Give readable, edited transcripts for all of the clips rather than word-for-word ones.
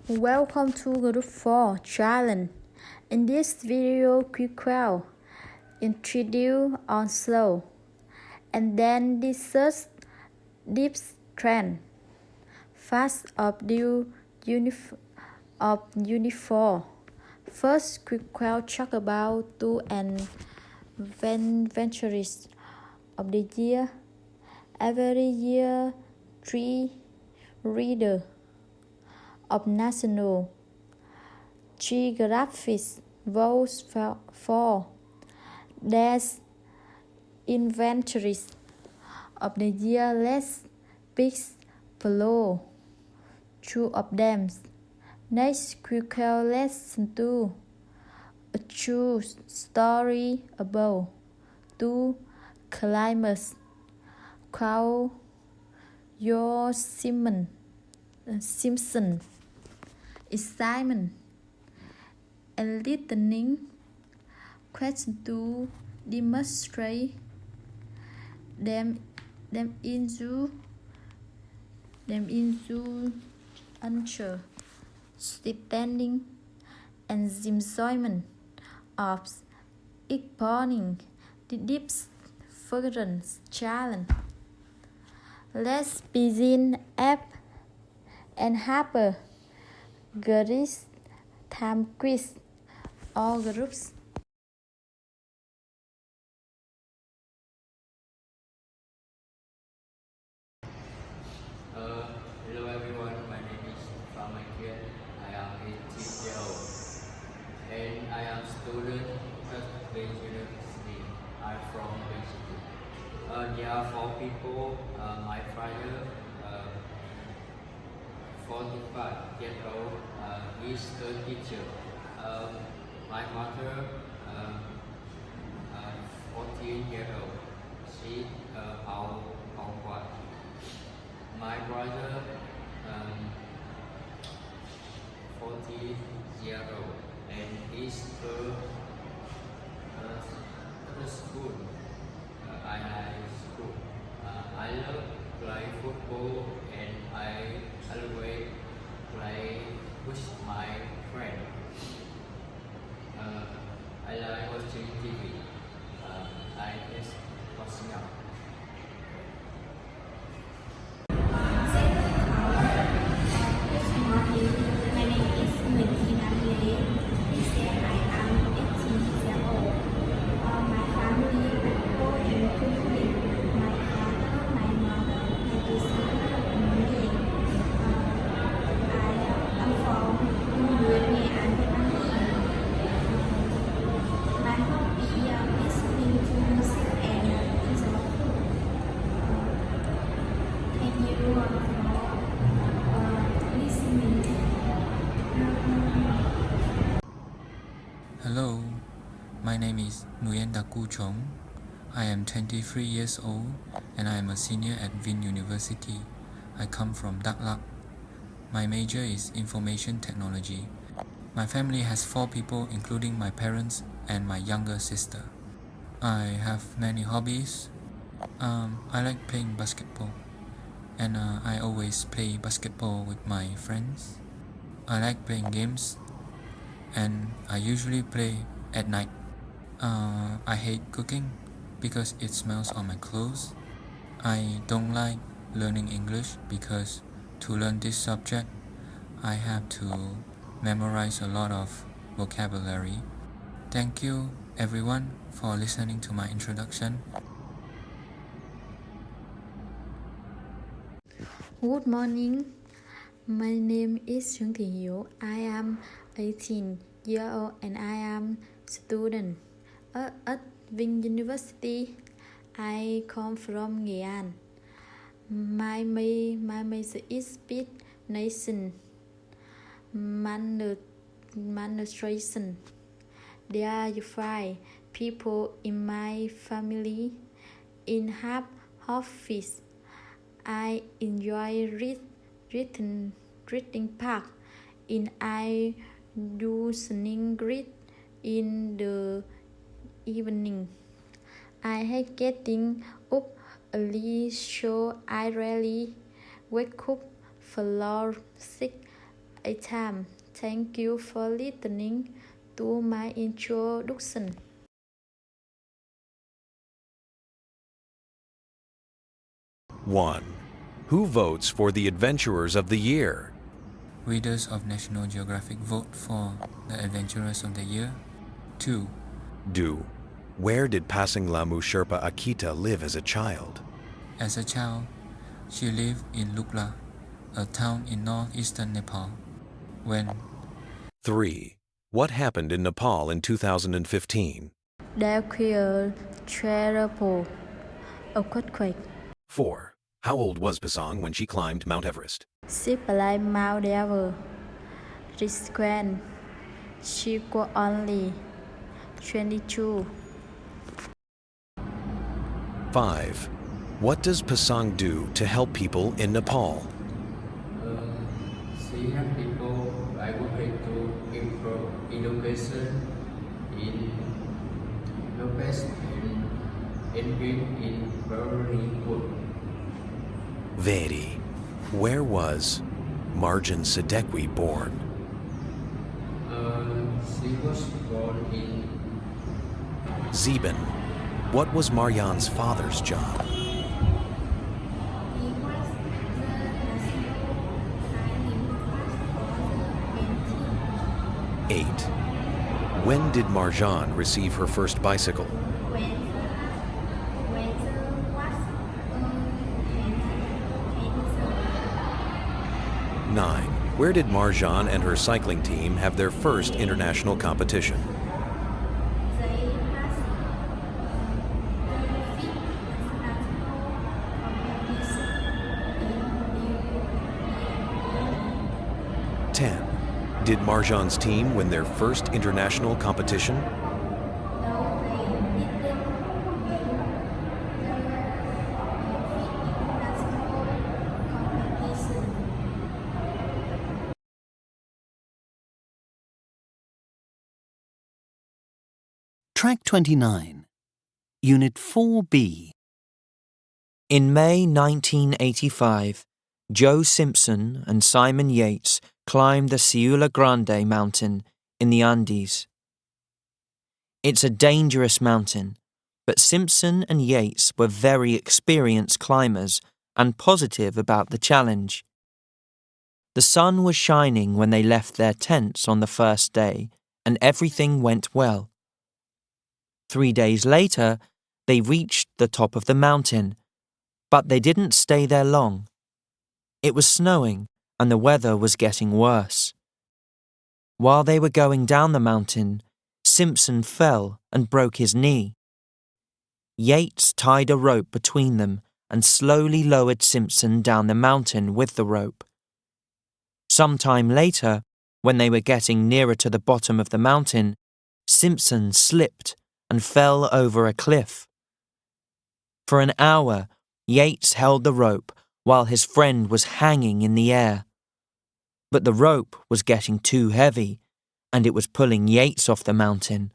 Welcome to UNIT4 challenge. In this video, we will introduce on slow and then discuss deep trend. Fast of the UNIT4. First, we will talk about two adventures of the year. Every year, 3 readers of National Geographic votes for their inventories of the year. Let's pick below two of them. Next, we will listen to a true story about two climbers called your Simpson. Excitement and listening question to demonstrate them into understanding and enjoyment of exploring the deep further challenge. Let's begin app and have a Grace time quiz or groups. Hello everyone, my name is Kian. I am 18 years old and I am student at Bench University. I'm from Bench City. There are 4 people. My father, 45 years old, is a teacher. My mother, 14 years old. She housewife. My brother, 40 years old, and he's a school. I like school. I love play football, and I always play with my friend. I like watching TV. I just watching up. Hello, my name is UNIT4. I am 23 years old and I am a senior at Vinh University. I come from Đắk Lắk. My major is information technology. My family has 4 people including my parents and my younger sister. I have many hobbies. I like playing basketball and I always play basketball with my friends. I like playing games and I usually play at night. I hate cooking because it smells on my clothes. I don't like learning English because to learn this subject, I have to memorize a lot of vocabulary. Thank you everyone for listening to my introduction. Good morning. My name is Trương Thị Hiếu. I am 18 years old and I am student at Vinh University. I come from Nghệ An. My major is speech nation administration. There are 5 people in my family in half office. I enjoy reading part in I using read in the evening. I hate getting up early, so I rarely wake up for 6 a time. Thank you for listening to my introduction. One. Who votes for the Adventurers of the Year? Readers of National Geographic vote for the Adventurers of the Year. 2. Do. Where did Pasang Lamu Sherpa Akita live as a child? As a child, she lived in Lukla, a town in northeastern Nepal. When 3. What happened in Nepal in 2015? There were terrible earthquake. 4. How old was Pasang when she climbed Mount Everest? She climbed Mount Everest. When she was only 22. 5. What does Pasang do to help people in Nepal? She help people advocate to improve education in Lopez and invest in livelihood. Very. Where was Marjan Sadekwi born? She was born in Zeben. What was Marjan's father's job? He was the national signing for the 8. When did Marjan receive her first bicycle? When there was 9. Where did Marjan and her cycling team have their first international competition? they has the fifth national competition in 10. Did Marjan's team win their first international competition? No, they didn't win the fifth national competition. Track 29, Unit 4B. In May 1985, Joe Simpson and Simon Yates climbed the Ciula Grande mountain in the Andes. It's a dangerous mountain, but Simpson and Yates were very experienced climbers and positive about the challenge. The sun was shining when they left their tents on the first day, and everything went well. 3 days later, they reached the top of the mountain, but they didn't stay there long. It was snowing, and the weather was getting worse. While they were going down the mountain, Simpson fell and broke his knee. Yates tied a rope between them and slowly lowered Simpson down the mountain with the rope. Some time later, when they were getting nearer to the bottom of the mountain, Simpson slipped and fell over a cliff. For an hour, Yates held the rope while his friend was hanging in the air. But the rope was getting too heavy, and it was pulling Yates off the mountain.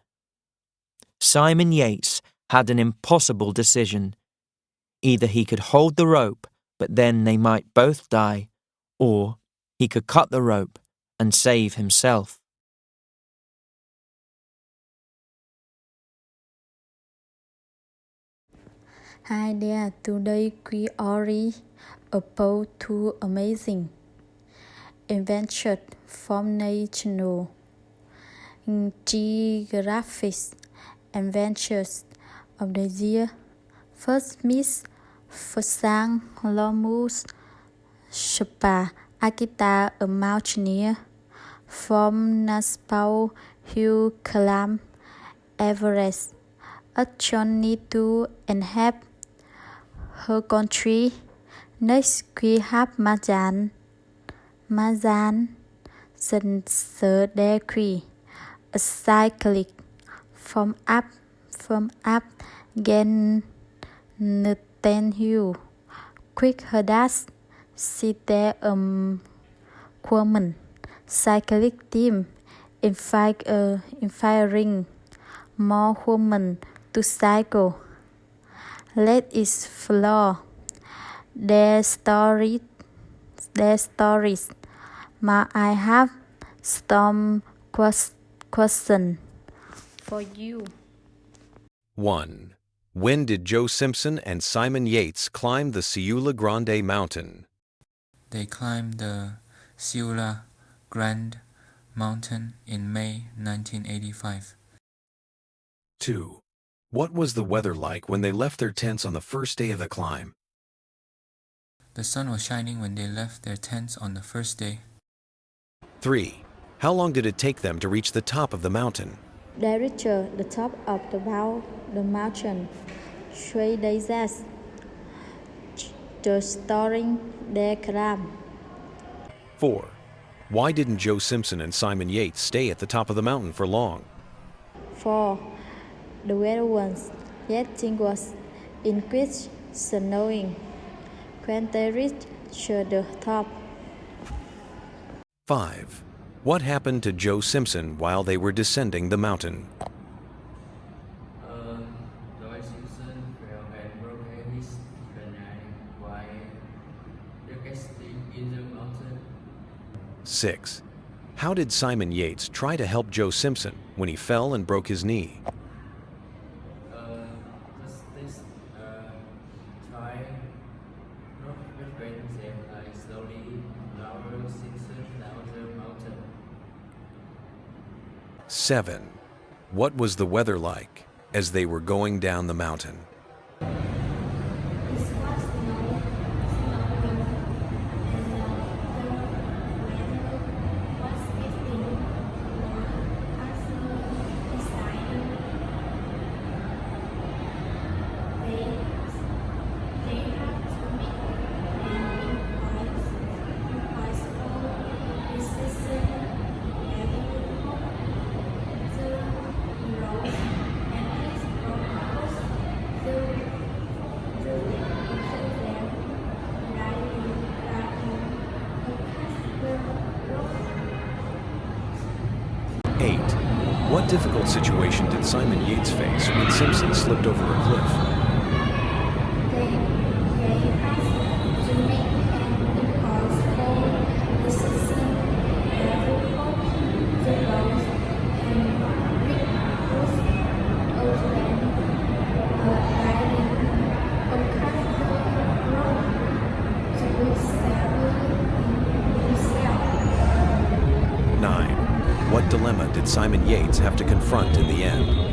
Simon Yates had an impossible decision. Either he could hold the rope, but then they might both die, or he could cut the rope and save himself. Hi there, today we are about two amazing adventures from National Geographic Adventures of the Year. First, Miss Pasang Lamu Sherpa Akita, a mountaineer from Nepal who climbed Everest, a journey to and help her country. Next, we have Marjan Sadekwi, a cyclist from up Gen Hill. Quick her dash, she there woman cycling team inspiring more women to cycle. Let us follow their stories. I have some question for you. 1. When did Joe Simpson and Simon Yates climb the Ciula Grande mountain? They climbed the Ciula Grande mountain in May 1985. 2. What was the weather like when they left their tents on the first day of the climb? The sun was shining when they left their tents on the first day. 3. How long did it take them to reach the top of the mountain? They reached the top of the mountain 3 days during their climb. 4. Why didn't Joe Simpson and Simon Yates stay at the top of the mountain for long? 4. The weather was getting worse, increased snowing when they reached the top. 5. What happened to Joe Simpson while they were descending the mountain? Joe Simpson fell and broke his canine while descending in the mountain. 6. How did Simon Yates try to help Joe Simpson when he fell and broke his knee? Try not between them like slowly lower Simpson down the mountain. 7. What was the weather like as they were going down the mountain? What difficult situation did Simon Yates face when Simpson slipped over a cliff? What dilemma did Simon Yates have to confront in the end?